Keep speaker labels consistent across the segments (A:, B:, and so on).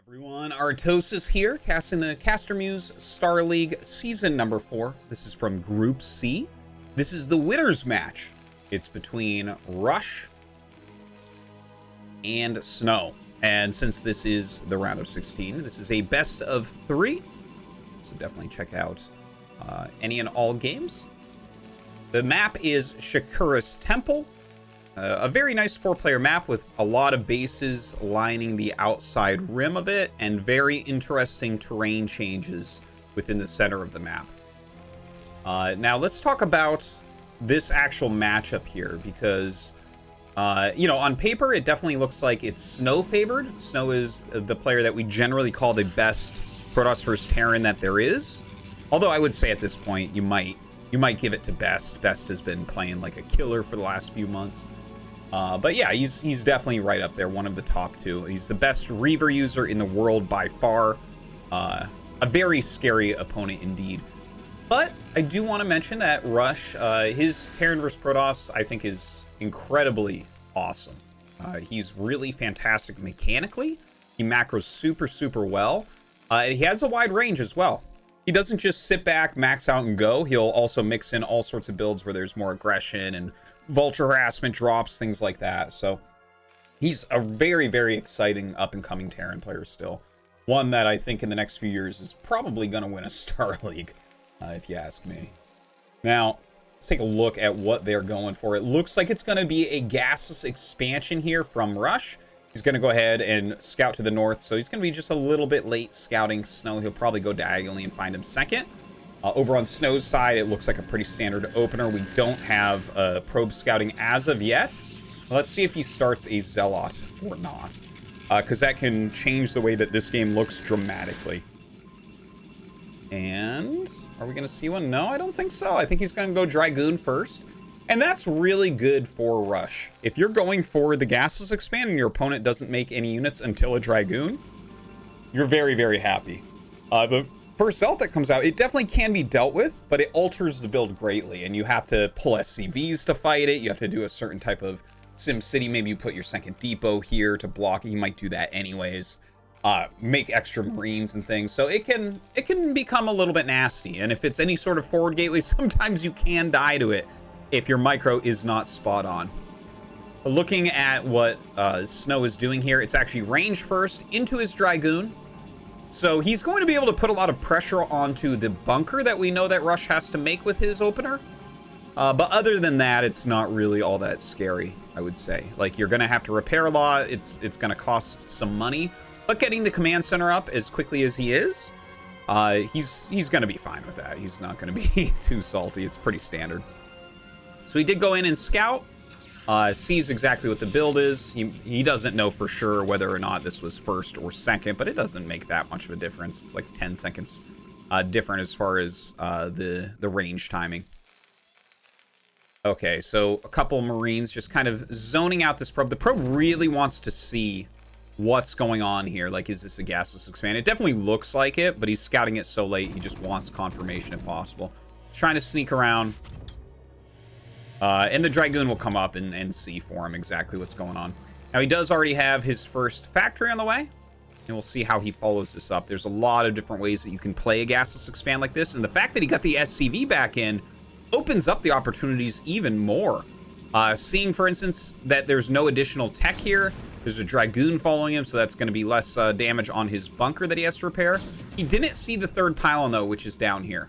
A: Everyone, Artosis here, casting the CasterMuse Star League Season number 4. This is from Group C. This is the winner's match. It's between Rush and Snow. And since this is the round of 16, this is a best of 3. So definitely check out any and all games. The map is Shakura's Temple. A very nice 4-player map with a lot of bases lining the outside rim of it and very interesting terrain changes within the center of the map. Now let's talk about this actual matchup here because, you know, on paper it definitely looks like it's Snow favored. Snow is the player that we generally call the best Protoss vs. Terran that there is. Although I would say at this point you might give it to Best. Best has been playing like a killer for the last few months. But yeah, he's definitely right up there, one of the top 2. He's the best Reaver user in the world by far. A very scary opponent indeed. But I do want to mention that Rush, his Terran vs. Protoss, I think is incredibly awesome. He's really fantastic mechanically. He macros super well. And he has a wide range as well. He doesn't just sit back, max out, and go. He'll also mix in all sorts of builds where there's more aggression and vulture harassment drops, things like that. So he's a very exciting up-and-coming Terran player still. One that I think in the next few years is probably going to win a Star League, if you ask me. Now, let's take a look at what they're going for. It looks like it's going to be a gaseous expansion here from Rush. He's going to go ahead and scout to the north, so he's going to be just a little bit late scouting Snow. He'll probably go diagonally and find him second. Over on Snow's side, it looks like a pretty standard opener. We don't have probe scouting as of yet. Let's see if he starts a Zealot or not, because that can change the way that this game looks dramatically. And are we going to see one? No, I don't think so. I think he's going to go Dragoon first. And that's really good for Rush. If you're going for the gaseous expand and your opponent doesn't make any units until a Dragoon, you're very happy. The first Zealot that comes out, it definitely can be dealt with, but it alters the build greatly, and you have to pull SCVs to fight it. You have to do a certain type of Sim City. Maybe you put your second depot here to block it. You might do that anyways. Make extra Marines and things. So it can become a little bit nasty, and if it's any sort of forward gateway, sometimes you can die to it if your micro is not spot on. Looking at what Snow is doing here, it's actually range first into his Dragoon. So he's going to be able to put a lot of pressure onto the bunker that we know that Rush has to make with his opener. But other than that, it's not really all that scary, I would say. Like, you're going to have to repair a lot. It's going to cost some money. But getting the command center up as quickly as he is, he's going to be fine with that. He's not going to be too salty. It's pretty standard. So he did go in and scout. Sees exactly what the build is. He doesn't know for sure whether or not this was first or second, but it doesn't make that much of a difference. It's like 10 seconds different as far as the range timing. Okay, so a couple Marines just kind of zoning out this probe. The probe really wants to see what's going on here. Like, is this a gaseous expand? It definitely looks like it, but he's scouting it so late, he just wants confirmation if possible. He's trying to sneak around. And the Dragoon will come up and see for him exactly what's going on. Now, he does already have his first factory on the way, and we'll see how he follows this up. There's a lot of different ways that you can play a gaseous expand like this, and the fact that he got the SCV back in opens up the opportunities even more. Seeing, for instance, that there's no additional tech here. There's a Dragoon following him, so that's going to be less damage on his bunker that he has to repair. He didn't see the third pylon, though, which is down here.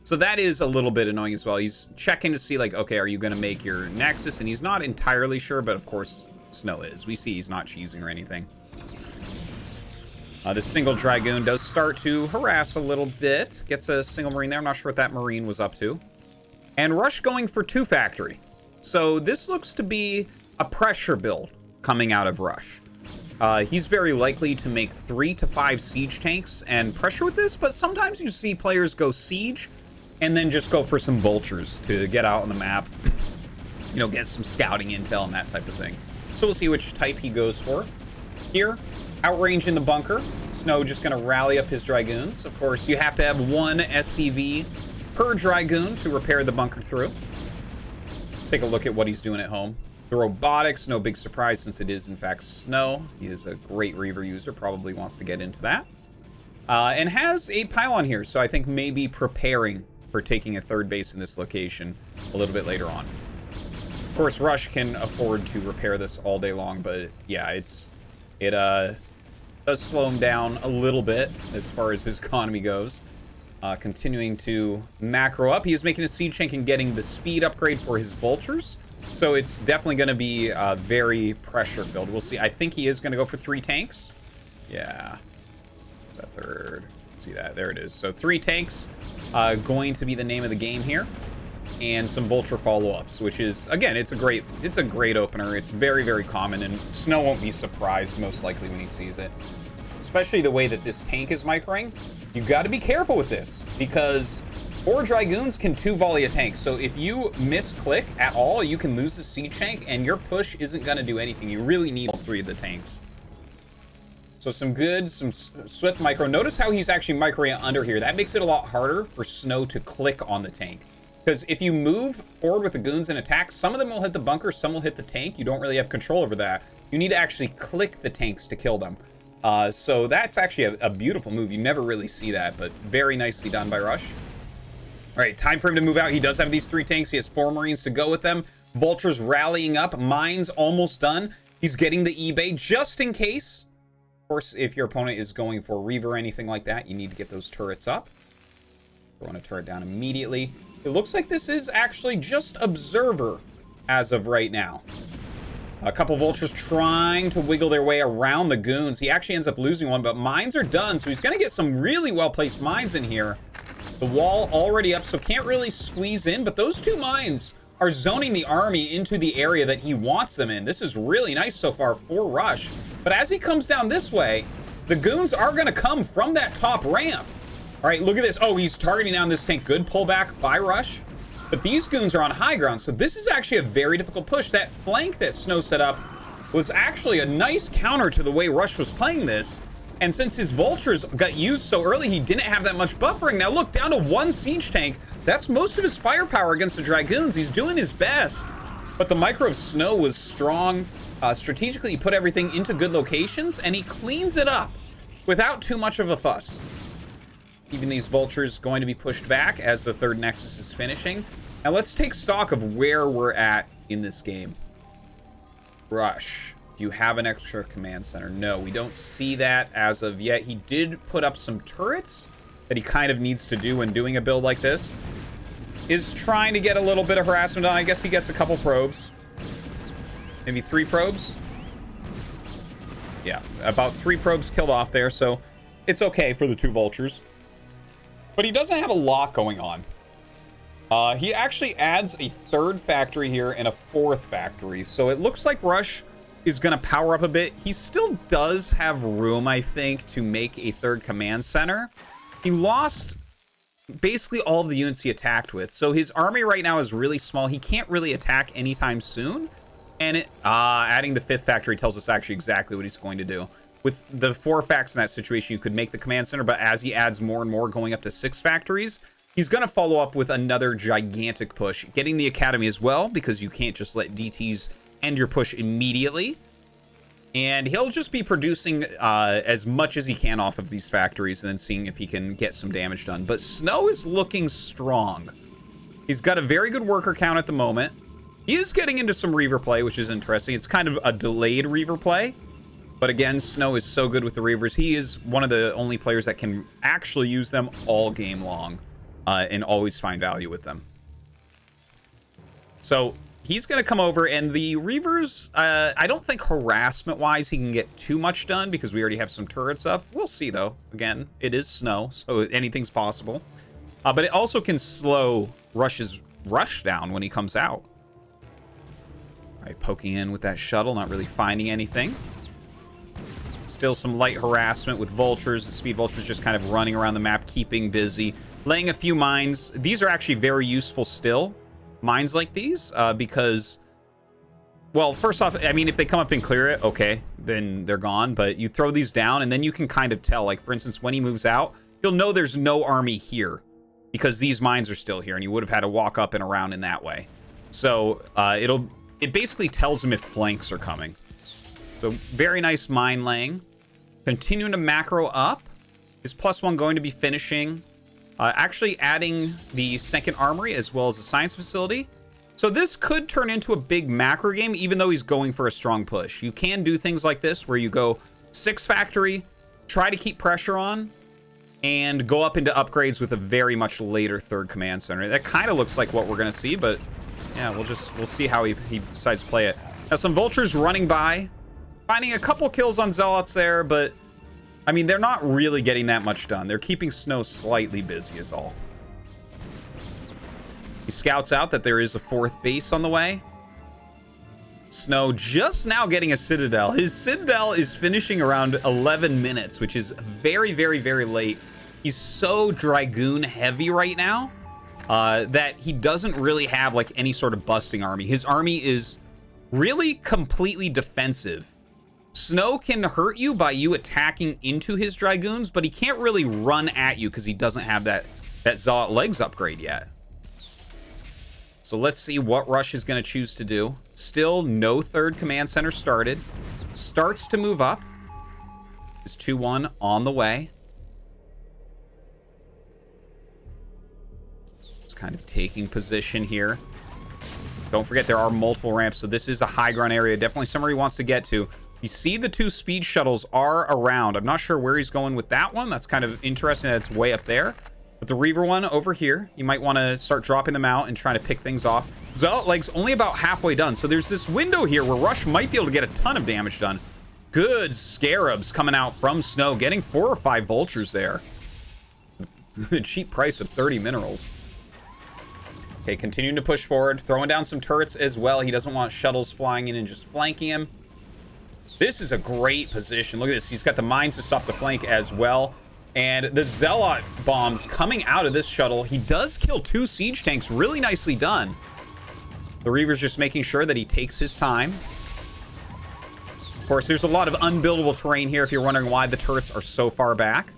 A: So that is a little bit annoying as well. He's checking to see, like, okay, are you going to make your Nexus? And he's not entirely sure, but of course, Snow is. We see he's not cheesing or anything. The single Dragoon does start to harass a little bit. Gets a single Marine there. I'm not sure what that Marine was up to. And Rush going for 2 factory. So this looks to be a pressure build coming out of Rush. He's very likely to make 3 to 5 siege tanks and pressure with this, but sometimes you see players go siege and then just go for some vultures to get out on the map, you know, get some scouting intel and that type of thing. So we'll see which type he goes for. Here, outrange in the bunker. Snow just going to rally up his Dragoons. Of course, you have to have 1 SCV per Dragoon to repair the bunker through. Let's take a look at what he's doing at home. The robotics, no big surprise since it is in fact Snow. He is a great Reaver user, probably wants to get into that. And has a pylon here, so I think maybe preparing for taking a third base in this location a little bit later on. Of course, Rush can afford to repair this all day long, but yeah, it does slow him down a little bit as far as his economy goes. Continuing to macro up. He is making a siege tank and getting the speed upgrade for his vultures. So it's definitely going to be very pressure filled. We'll see. I think he is going to go for 3 tanks. Yeah. That third. See that? There it is. So 3 tanks going to be the name of the game here. And some vulture follow-ups, which is, again, it's a great opener. It's very, very common, and Snow won't be surprised most likely when he sees it. Especially the way that this tank is microing. You got to be careful with this, because 4 Dragoons can 2-volley a tank. So if you misclick at all, you can lose the siege tank, and your push isn't going to do anything. You really need all 3 of the tanks. So some swift micro. Notice how he's actually microing under here. That makes it a lot harder for Snow to click on the tank. Because if you move forward with the goons and attack, some of them will hit the bunker, some will hit the tank. You don't really have control over that. You need to actually click the tanks to kill them. So that's actually a beautiful move. You never really see that, but very nicely done by Rush. All right, time for him to move out. He does have these 3 tanks. He has 4 Marines to go with them. Vultures rallying up. Mines almost done. He's getting the eBay just in case. Of course, if your opponent is going for Reaver or anything like that, you need to get those turrets up. Throwing a turret down immediately. It looks like this is actually just Observer as of right now. A couple vultures trying to wiggle their way around the goons. He actually ends up losing one, but mines are done, so he's going to get some really well-placed mines in here. The wall already up, so can't really squeeze in, but those 2 mines are zoning the army into the area that he wants them in. This is really nice so far for Rush. But as he comes down this way, the goons are going to come from that top ramp. All right, look at this. Oh, he's targeting down this tank. Good pullback by Rush. But these goons are on high ground, so this is actually a very difficult push. That flank that Snow set up was actually a nice counter to the way Rush was playing this. And since his vultures got used so early, he didn't have that much buffering. Now look, down to 1 siege tank. That's most of his firepower against the Dragoons. He's doing his best. But the micro of Snow was strong. Strategically, he put everything into good locations, and he cleans it up without too much of a fuss. Even these vultures going to be pushed back as the 3rd Nexus is finishing. Now let's take stock of where we're at in this game. Rush. Do you have an extra command center? No, we don't see that as of yet. He did put up some turrets that he kind of needs to do when doing a build like this. Is trying to get a little bit of harassment on. I guess he gets a couple probes. Maybe 3 probes. Yeah, about 3 probes killed off there, so it's okay for the 2 vultures. But he doesn't have a lot going on. He actually adds a 3rd factory here and a 4th factory. So it looks like Rush is going to power up a bit. He still does have room, I think, to make a 3rd command center. He lost basically all of the units he attacked with. So his army right now is really small. He can't really attack anytime soon. And adding the 5th factory tells us actually exactly what he's going to do. With the 4 facts in that situation, you could make the command center, but as he adds more and more, going up to 6 factories, he's going to follow up with another gigantic push, getting the academy as well, because you can't just let DTs end your push immediately. And he'll just be producing as much as he can off of these factories and then seeing if he can get some damage done. But Snow is looking strong. He's got a very good worker count at the moment. He is getting into some Reaver play, which is interesting. It's kind of a delayed Reaver play. But again, Snow is so good with the Reavers. He is one of the only players that can actually use them all game long and always find value with them. So he's going to come over, and the Reavers, I don't think harassment-wise he can get too much done because we already have some turrets up. We'll see, though. Again, it is Snow, so anything's possible. But it also can slow Rush's rush down when he comes out. All right, poking in with that shuttle, not really finding anything. Still some light harassment with vultures. The speed vultures just kind of running around the map, keeping busy. Laying a few mines. These are actually very useful still. Mines like these, because... Well, first off, I mean, if they come up and clear it, okay, then they're gone. But you throw these down, and then you can kind of tell. Like, for instance, when he moves out, you'll know there's no army here. Because these mines are still here, and you would have had to walk up and around in that way. So, it'll it basically tells him if flanks are coming. So very nice mine laying. Continuing to macro up. Is +1 going to be finishing? Actually adding the second armory as well as the science facility. So this could turn into a big macro game, even though he's going for a strong push. You can do things like this where you go 6 factory, try to keep pressure on, and go up into upgrades with a very much later 3rd command center. That kind of looks like what we're going to see, but yeah, we'll see how he decides to play it. Now, some vultures running by, finding a couple kills on zealots there, but I mean, they're not really getting that much done. They're keeping Snow slightly busy is all. He scouts out that there is a 4th base on the way. Snow just now getting a Citadel. His Citadel is finishing around 11 minutes, which is very, very, very late. He's so Dragoon heavy right now that he doesn't really have like any sort of busting army. His army is really completely defensive. Snow can hurt you by you attacking into his Dragoons, but he can't really run at you because he doesn't have that Zealot legs upgrade yet. So let's see what Rush is going to choose to do. Still no 3rd command center started. Starts to move up. Is 2-1 on the way. Just kind of taking position here. Don't forget there are multiple ramps, so this is a high ground area. Definitely somewhere he wants to get to. You see the 2 speed shuttles are around. I'm not sure where he's going with that one. That's kind of interesting that it's way up there. But the Reaver one over here, you might want to start dropping them out and trying to pick things off. Zealot legs only about halfway done. So there's this window here where Rush might be able to get a ton of damage done. Good scarabs coming out from Snow, getting 4 or 5 vultures there. The cheap price of 30 minerals. Okay, continuing to push forward, throwing down some turrets as well. He doesn't want shuttles flying in and just flanking him. This is a great position. Look at this. He's got the mines to stop the flank as well. And the Zealot bombs coming out of this shuttle. He does kill 2 siege tanks. Really nicely done. The Reaver's just making sure that he takes his time. Of course, there's a lot of unbuildable terrain here if you're wondering why the turrets are so far back.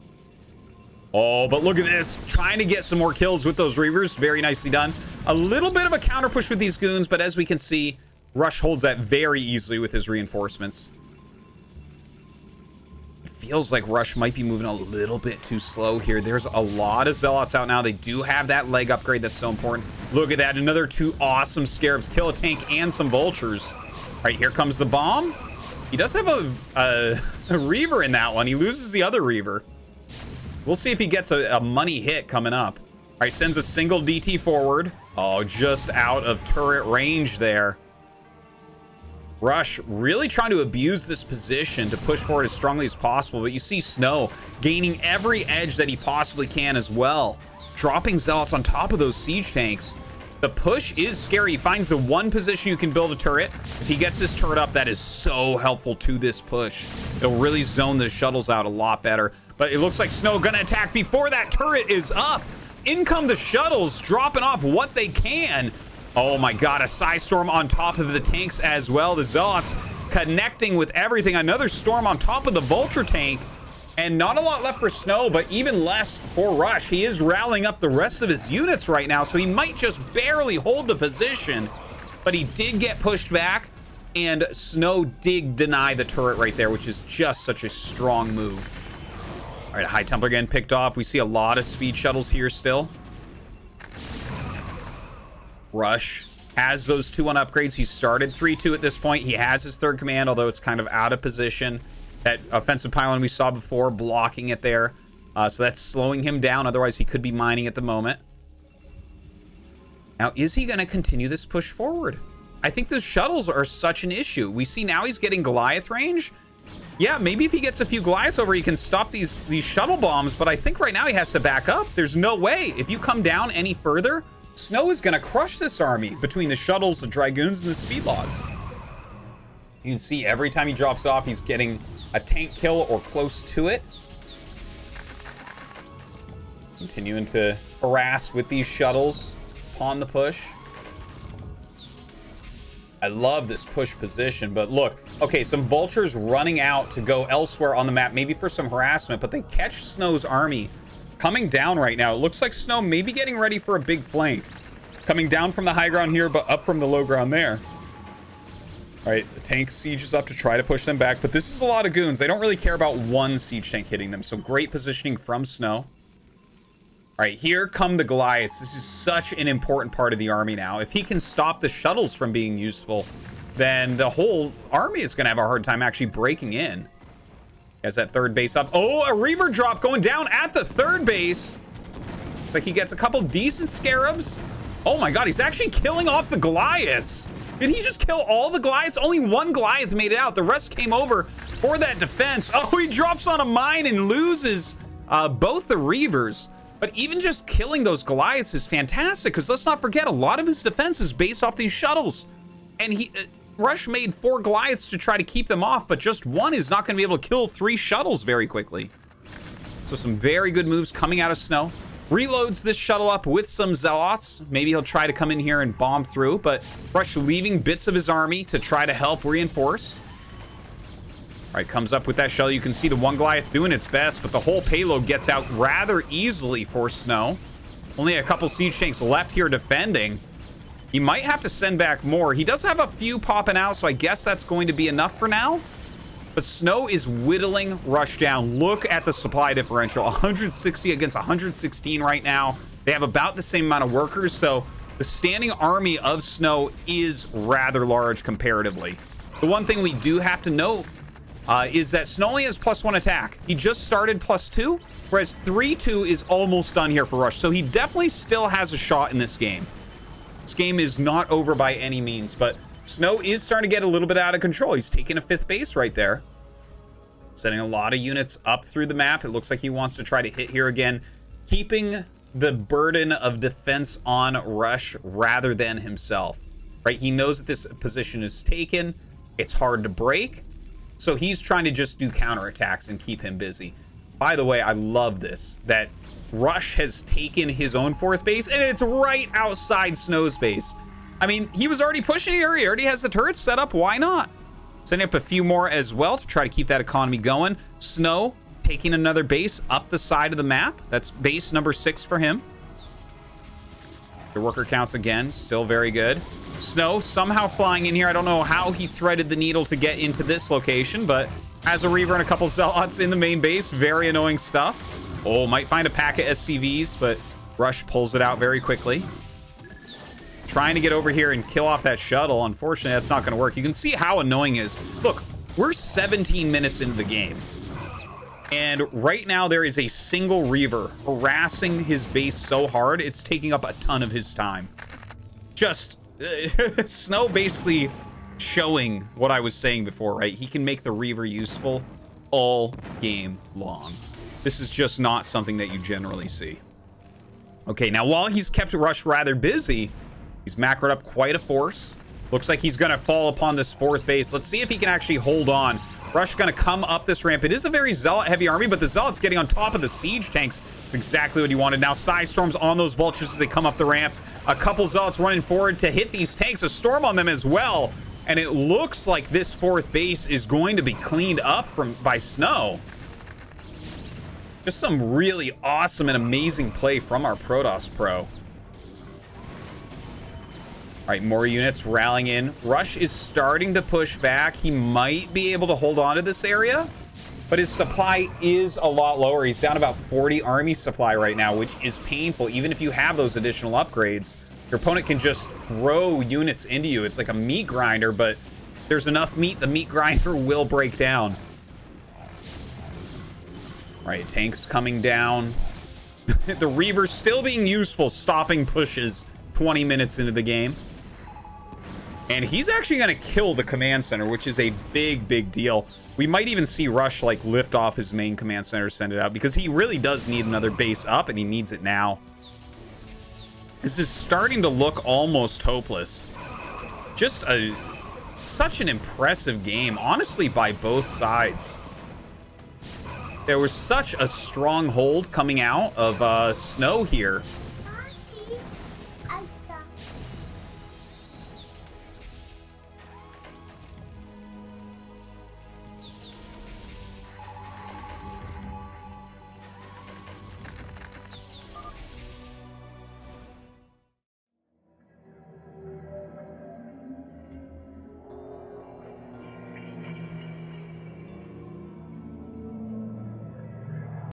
A: Oh, but look at this. Trying to get some more kills with those Reavers. Very nicely done. A little bit of a counter push with these goons, but as we can see, Rush holds that very easily with his reinforcements. Feels like Rush might be moving a little bit too slow here. There's a lot of Zealots out now. They do have that leg upgrade that's so important. Look at that. Another 2 awesome Scarabs. Kill a tank and some Vultures. All right, here comes the bomb. He does have a Reaver in that one. He loses the other Reaver. We'll see if he gets a money hit coming up. All right, sends a single DT forward. Oh, just out of turret range there. Rush really trying to abuse this position to push forward as strongly as possible, but you see Snow gaining every edge that he possibly can as well. Dropping Zealots on top of those siege tanks. The push is scary. He finds the one position you can build a turret. If he gets this turret up, that is so helpful to this push. It'll really zone the shuttles out a lot better. But it looks like Snow gonna attack before that turret is up. In come the shuttles, dropping off what they can. Oh my god, a Psystorm on top of the tanks as well. The Zealots connecting with everything. Another storm on top of the Vulture tank. And not a lot left for Snow, but even less for Rush. He is rallying up the rest of his units right now, so he might just barely hold the position. But he did get pushed back, and Snow did deny the turret right there, which is just such a strong move. All right, High Templar again picked off. We see a lot of speed shuttles here still. Rush has those 2-1 upgrades. He started 3-2 at this point. He has his 3rd command, although it's kind of out of position. That offensive pylon we saw before, blocking it there. So that's slowing him down. Otherwise, he could be mining at the moment. Now, is he going to continue this push forward? I think the shuttles are such an issue. We see now he's getting Goliath range. Yeah, maybe if he gets a few Goliaths over, he can stop these shuttle bombs. But I think right now he has to back up. There's no way. If you come down any further, Snow is going to crush this army between the shuttles, the Dragoons, and the Speedlaws. You can see every time he drops off, he's getting a tank kill or close to it. Continuing to harass with these shuttles upon the push. I love this push position, but look, okay, some Vultures running out to go elsewhere on the map, maybe for some harassment, but they catch Snow's army coming down right now. It looks like Snow may be getting ready for a big flank. Coming down from the high ground here, but up from the low ground there. All right, the tank sieges up to try to push them back, but this is a lot of goons. They don't really care about one siege tank hitting them, so great positioning from Snow. All right, here come the Goliaths. This is such an important part of the army now. If he can stop the shuttles from being useful, then the whole army is going to have a hard time actually breaking in. He has that third base up. Oh, a Reaver drop going down at the third base. Looks like he gets a couple decent Scarabs. Oh my god, he's actually killing off the Goliaths. Did he just kill all the Goliaths? Only one Goliath made it out. The rest came over for that defense. Oh, he drops on a mine and loses both the Reavers. But even just killing those Goliaths is fantastic, because let's not forget, a lot of his defense is based off these shuttles. And Rush made 4 Goliaths to try to keep them off, but just one is not going to be able to kill 3 shuttles very quickly. So some very good moves coming out of Snow. Reloads this shuttle up with some Zealots. Maybe he'll try to come in here and bomb through, but Rush leaving bits of his army to try to help reinforce. All right, comes up with that shuttle. You can see the one Goliath doing its best, but the whole payload gets out rather easily for Snow. Only a couple siege tanks left here defending. He might have to send back more. He does have a few popping out, so I guess that's going to be enough for now. But Snow is whittling Rush down. Look at the supply differential. 160 against 116 right now. They have about the same amount of workers, so the standing army of Snow is rather large comparatively. The one thing we do have to note is that Snow only has +1 attack. He just started +2, whereas 3-2 is almost done here for Rush. So he definitely still has a shot in this game. This game is not over by any means, but Snow is starting to get a little bit out of control. He's taking a 5th base right there. Setting a lot of units up through the map. It looks like he wants to try to hit here again, keeping the burden of defense on Rush rather than himself. Right? He knows that this position is taken. It's hard to break. So he's trying to just do counterattacks and keep him busy. By the way, I love this, that Rush has taken his own 4th base, and it's right outside Snow's base. I mean, he was already pushing here. He already has the turrets set up. Why not? Setting up a few more as well to try to keep that economy going. Snow taking another base up the side of the map. That's base number 6 for him. The worker counts again, still very good. Snow somehow flying in here. I don't know how he threaded the needle to get into this location, but has a Reaver and a couple Zealots in the main base. Very annoying stuff. Oh, might find a pack of SCVs, but Rush pulls it out very quickly. Trying to get over here and kill off that shuttle. Unfortunately, that's not going to work. You can see how annoying it is. Look, we're 17 minutes into the game. And right now, there is a single Reaver harassing his base so hard, it's taking up a ton of his time. Just, Snow basically showing what I was saying before, right? He can make the Reaver useful all game long. This is just not something that you generally see. Okay, now while he's kept Rush rather busy, he's macroed up quite a force. Looks like he's going to fall upon this 4th base. Let's see if he can actually hold on. Rush going to come up this ramp. It is a very Zealot-heavy army, but the Zealot's getting on top of the siege tanks. It's exactly what he wanted. Now, Psystorm's on those Vultures as they come up the ramp. A couple Zealots running forward to hit these tanks. A Storm on them as well. And it looks like this 4th base is going to be cleaned up by Snow. Just some really awesome and amazing play from our Protoss Pro. All right, more units rallying in. Rush is starting to push back. He might be able to hold on to this area, but his supply is a lot lower. He's down about 40 army supply right now, which is painful. Even if you have those additional upgrades, your opponent can just throw units into you. It's like a meat grinder, but if there's enough meat, the meat grinder will break down. All right, tanks coming down. The Reaver's still being useful, stopping pushes 20 minutes into the game. And he's actually going to kill the command center, which is a big, big deal. We might even see Rush, like, lift off his main command center, send it out, because he really does need another base up, and he needs it now. This is starting to look almost hopeless. Just such an impressive game, honestly, by both sides. There was such a strong hold coming out of Snow here.